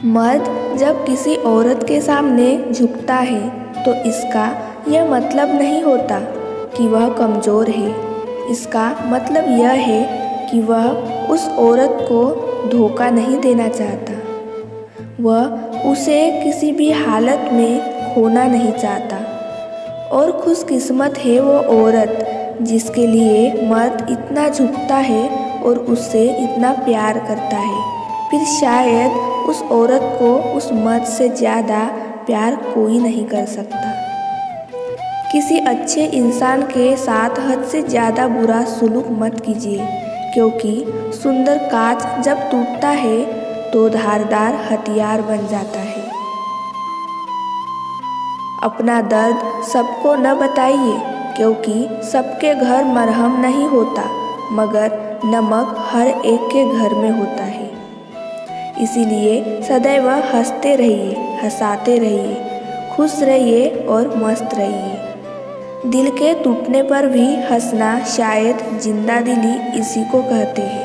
मर्द जब किसी औरत के सामने झुकता है तो इसका यह मतलब नहीं होता कि वह कमज़ोर है। इसका मतलब यह है कि वह उस औरत को धोखा नहीं देना चाहता। वह उसे किसी भी हालत में खोना नहीं चाहता। और खुशकिस्मत है वो औरत जिसके लिए मर्द इतना झुकता है और उससे इतना प्यार करता है। फिर शायद उस औरत को उस मर्द से ज़्यादा प्यार कोई नहीं कर सकता। किसी अच्छे इंसान के साथ हद से ज़्यादा बुरा सुलूक मत कीजिए, क्योंकि सुंदर कांच जब टूटता है तो धारदार हथियार बन जाता है। अपना दर्द सबको न बताइए, क्योंकि सबके घर मरहम नहीं होता, मगर नमक हर एक के घर में होता है। इसीलिए सदैव हंसते रहिए, हंसाते रहिए, खुश रहिए और मस्त रहिए। दिल के टूटने पर भी हंसना शायद जिंदा दिली इसी को कहते हैं।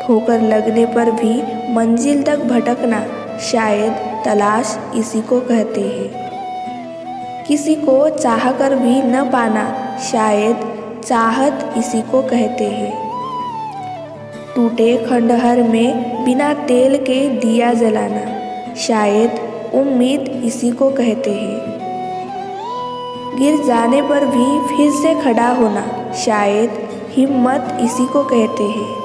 ठोकर लगने पर भी मंजिल तक भटकना शायद तलाश इसी को कहते हैं। किसी को चाह कर भी न पाना शायद चाहत इसी को कहते हैं। टूटे खंडहर में बिना तेल के दिया जलाना शायद उम्मीद इसी को कहते हैं। गिर जाने पर भी फिर से खड़ा होना शायद हिम्मत इसी को कहते हैं।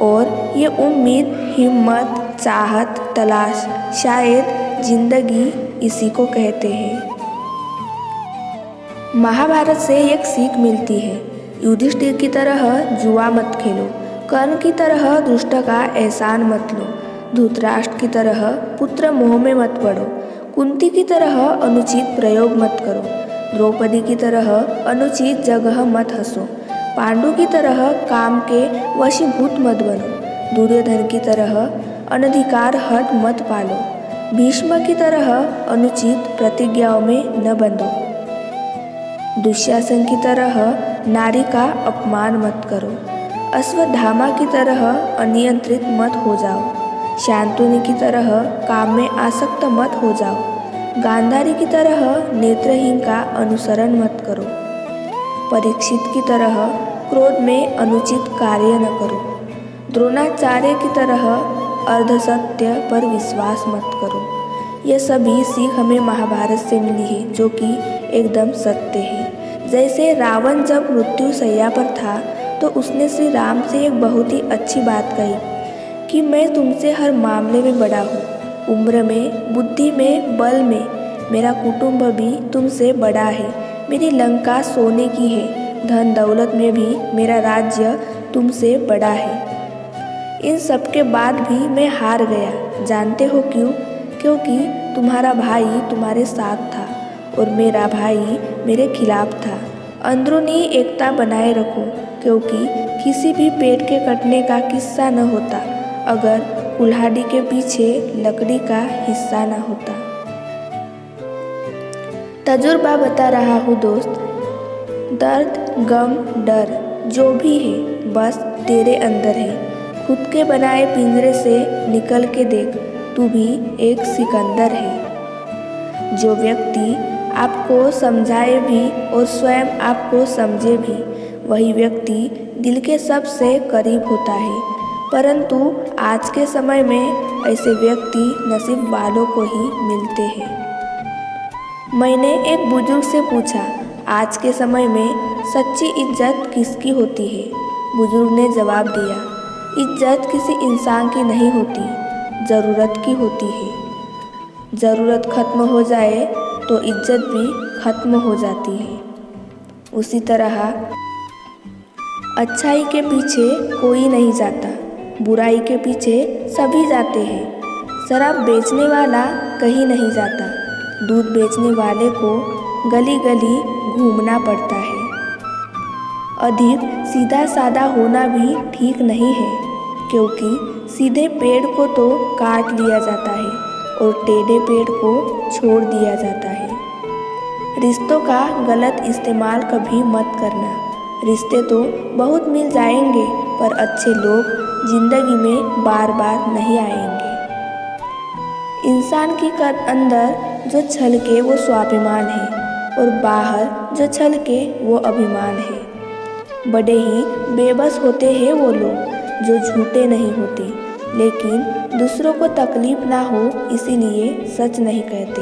और ये उम्मीद, हिम्मत, चाहत, तलाश शायद जिंदगी इसी को कहते हैं। महाभारत से एक सीख मिलती है, युधिष्ठिर की तरह जुआ मत खेलो, कर्ण की तरह दुष्ट का एहसान मत लो, धृतराष्ट्र की तरह पुत्र मोह में मत पड़ो, कुंती की तरह अनुचित प्रयोग मत करो, द्रौपदी की तरह अनुचित जगह मत हंसो, पांडु की तरह काम के वशीभूत मत बनो, दुर्योधन की तरह अनधिकार हट मत पालो, भीष्म की तरह अनुचित प्रतिज्ञाओं में न बंधो, दुश्शासन की तरह नारी का अपमान मत करो, अश्वत्थामा की तरह अनियंत्रित मत हो जाओ, शांतनु की तरह काम में आसक्त मत हो जाओ, गांधारी की तरह नेत्रहीन का अनुसरण मत करो, परीक्षित की तरह क्रोध में अनुचित कार्य न करो, द्रोणाचार्य की तरह अर्धसत्य पर विश्वास मत करो। यह सभी सीख हमें महाभारत से मिली है, जो कि एकदम सत्य है। जैसे रावण जब मृत्यु शैया पर था तो उसने श्री राम से एक बहुत ही अच्छी बात कही कि मैं तुमसे हर मामले में बड़ा हूँ, उम्र में, बुद्धि में, बल में। मेरा कुटुंब भी तुमसे बड़ा है, मेरी लंका सोने की है, धन दौलत में भी मेरा राज्य तुमसे बड़ा है। इन सब के बाद भी मैं हार गया। जानते हो क्यों? क्योंकि तुम्हारा भाई तुम्हारे साथ था और मेरा भाई मेरे खिलाफ था। अंदरूनी एकता बनाए रखो, क्योंकि किसी भी पेड़ के कटने का किस्सा न होता अगर कुल्हाड़ी के पीछे लकड़ी का हिस्सा न होता। तजुर्बा बता रहा हूँ दोस्त, दर्द, गम, डर जो भी है बस तेरे अंदर है। खुद के बनाए पिंजरे से निकल के देख, तू भी एक सिकंदर है। जो व्यक्ति आपको समझाए भी और स्वयं आपको समझे भी, वही व्यक्ति दिल के सबसे करीब होता है। परंतु आज के समय में ऐसे व्यक्ति नसीब वालों को ही मिलते हैं। मैंने एक बुजुर्ग से पूछा, आज के समय में सच्ची इज्जत किसकी होती है? बुजुर्ग ने जवाब दिया, इज्जत किसी इंसान की नहीं होती, ज़रूरत की होती है। ज़रूरत खत्म हो जाए तो इज्जत भी खत्म हो जाती है। उसी तरह अच्छाई के पीछे कोई नहीं जाता, बुराई के पीछे सभी जाते हैं। शराब बेचने वाला कहीं नहीं जाता, दूध बेचने वाले को गली गली घूमना पड़ता है। अधिक सीधा साधा होना भी ठीक नहीं है, क्योंकि सीधे पेड़ को तो काट लिया जाता है और टेढ़े पेड़ को छोड़ दिया जाता है। रिश्तों का गलत इस्तेमाल कभी मत करना। रिश्ते तो बहुत मिल जाएंगे, पर अच्छे लोग जिंदगी में बार बार नहीं आएंगे। इंसान की अंदर जो छलके वो स्वाभिमान है और बाहर जो छलके वो अभिमान है। बड़े ही बेबस होते हैं वो लोग जो झूठे नहीं होते, लेकिन दूसरों को तकलीफ ना हो इसीलिए सच नहीं कहते।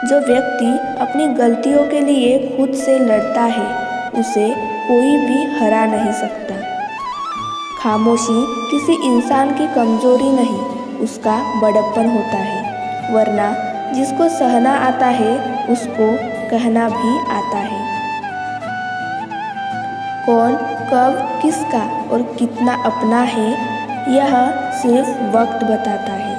जो व्यक्ति अपनी गलतियों के लिए खुद से लड़ता है उसे कोई भी हरा नहीं सकता। खामोशी किसी इंसान की कमजोरी नहीं, उसका बड़प्पन होता है, वरना जिसको सहना आता है उसको कहना भी आता है। कौन कब किसका और कितना अपना है यह सिर्फ वक्त बताता है।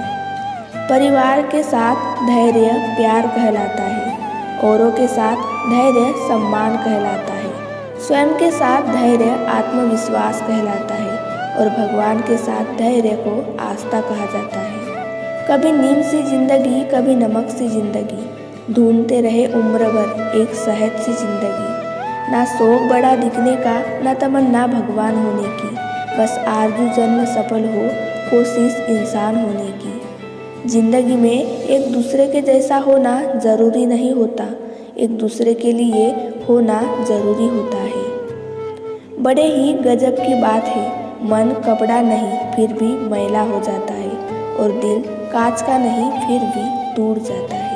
परिवार के साथ धैर्य प्यार कहलाता है, औरों के साथ धैर्य सम्मान कहलाता है, स्वयं के साथ धैर्य आत्मविश्वास कहलाता है और भगवान के साथ धैर्य को आस्था कहा जाता है। कभी नीम सी जिंदगी, कभी नमक सी जिंदगी, ढूंढते रहे उम्र भर एक शहद सी जिंदगी। ना शौक बड़ा दिखने का, ना तमन्ना भगवान होने की, बस आरज़ू जन्म सफल हो, कोशिश इंसान होने की। जिंदगी में एक दूसरे के जैसा होना ज़रूरी नहीं होता, एक दूसरे के लिए होना ज़रूरी होता है। बड़े ही गजब की बात है, मन कपड़ा नहीं फिर भी मैला हो जाता है और दिल कांच का नहीं फिर भी टूट जाता है।